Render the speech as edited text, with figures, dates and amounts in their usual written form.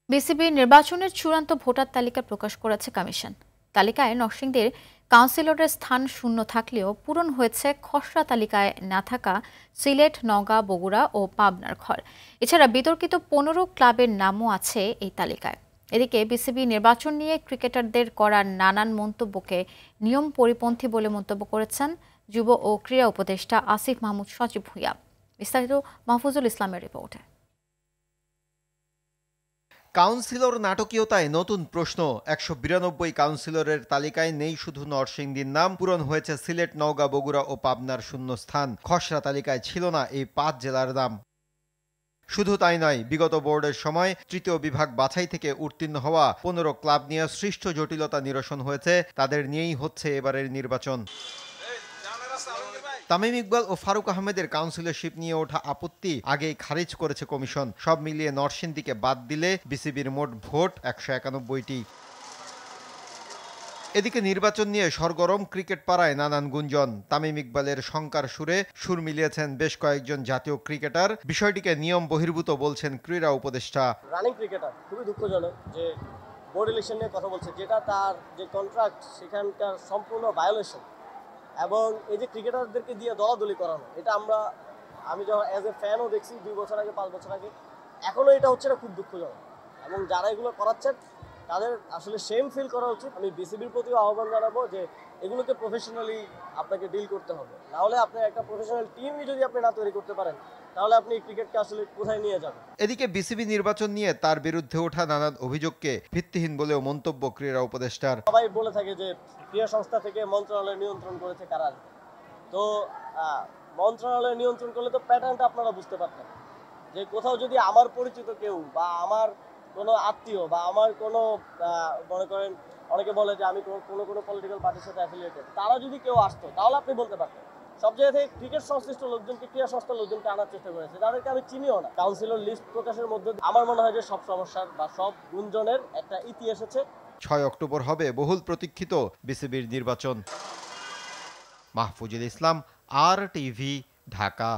বিসিবির নির্বাচনের চূড়ান্ত ভোটার তালিকা প্রকাশ করেছে কমিশন। তালিকায় নরসিংদীর কাউন্সিলরের স্থান শূন্য থাকলেও পূরণ হয়েছে খসড়া তালিকায় না থাকা সিলেট, নওগাঁ, বগুড়া ও পাবনার ঘর। এছাড়া বিতর্কিত 15 ক্লাবের নামও আছে এই তালিকায়। এদিকে বিসিবি নির্বাচন নিয়ে ক্রিকেটারদের করা নানান মন্তব্যকে নিয়ম পরিপন্থী বলে মন্তব্য করেছেন যুব ও ক্রীড়া উপদেষ্টা আসিফ মাহমুদ সজীব ভূঁইয়া। বিস্তারিত মাহফুজুল ইসলামের রিপোর্টে। কাউন্সিলর নাটকীয়তায় নতুন প্রশ্ন। 192 কাউন্সিলরের তালিকায় নেই শুধু নরসিংদীর নাম, পূরণ হয়েছে সিলেট, নওগাঁ, বগুড়া ও পাবনার শূন্যস্থান। খসড়া তালিকায় ছিল না এই 5 জেলার নাম। শুধু তাই নয়, বিগত বোর্ডের সময় তৃতীয় বিভাগ বাছাই থেকে উত্তীর্ণ হওয়া 15 ক্লাব নিয়ে সৃষ্ট জটিলতা নিরসন হয়েছে, তাদের নিয়েই হচ্ছে এবারের নির্বাচন। তামিম ইকবাল ও ফারুক আহমেদের কাউন্সিলরশিপ নিয়ে ওঠা আপত্তি আগেই খারিজ করেছে কমিশন। সব মিলিয়ে নরসিংদীকে বাদ দিলে বিসিবির মোট ভোট 191টি। এদিকে নির্বাচন নিয়ে সরগরম ক্রিকেট পাড়ায় নানান গুঞ্জন। তামিম ইকবালের শঙ্কার সুরে সুর মিলিয়েছেন বেশ কয়েকজন জাতীয় ক্রিকেটার। বিষয়টিকে নিয়ম বহির্ভূত বলছেন ক্রীড়া উপদেষ্টা। রানিং ক্রিকেটার খুবই দুঃখজনক যে বোর্ড ইলেকশন নিয়ে কথা বলছে, যেটা তার যে কন্ট্রাক্ট সেখানকার সম্পূর্ণ ভায়োলেশন। এবং এই যে ক্রিকেটারদেরকে দিয়ে দলাদলি করানো, এটা আমি যখন অ্যাজ এ ফ্যানও দেখছি 2 বছর আগে, 5 বছর আগে, এখনও এটা হচ্ছে না, খুব দুঃখজনক। এবং যারা এগুলো করাচ্ছেন তাদের আসলে শেম ফিল করা উচিত। আমি বিসিবির প্রতিও আহ্বান জানাবো যে এগুলোকে প্রফেশনালি আপনাকে ডিল করতে হবে। নাহলে আপনার একটা প্রফেশনাল টিমই যদি আপনি না তৈরি করতে পারেন, তাহলে আপনি ক্রিকেটকে আসলে কোথায় নিয়ে যাবেন। এদিকে বিসিবি নির্বাচন নিয়ে তার বিরুদ্ধে ওঠা নানান অভিযোগকে ভিত্তিহীন বলেও মন্তব্য ক্রীড়া উপদেষ্টার। সবাই বলে থাকে যে ক্রীড়া সংস্থা থেকে মন্ত্রণালয় নিয়ন্ত্রণ করেছে কারা। তো মন্ত্রণালয় নিয়ন্ত্রণ করলে তো প্যাটার্নটা আপনারা বুঝতে পারতেন যে কোথাও যদি আমার পরিচিত কেউ বা আমার কোনো আত্মীয় বা আমার কোনো মনে করেন, অনেকে বলে যে আমি কোনো পলিটিক্যাল পার্টির সাথে অ্যাফিলিয়েটেড, তারা যদি কেউ আসতো তাহলে আপনি বলতে পারতেন। সব জায়গা থেকে ক্রিকেট সংশ্লিষ্ট লোকজনকে, ক্রীড়া সংস্থার লোকজনকে আনার চেষ্টা করেছে, তাদেরকে আমি চিনিও না। কাউন্সিলর লিস্ট প্রকাশের মধ্যে আমার মনে হয় যে সব সমস্যার বা সব গুঞ্জনের একটা ইতি এসেছে। 6 অক্টোবর হবে বহুল প্রতীক্ষিত বিসিবির নির্বাচন। মাহফুজুল ইসলাম, RTV, ঢাকা।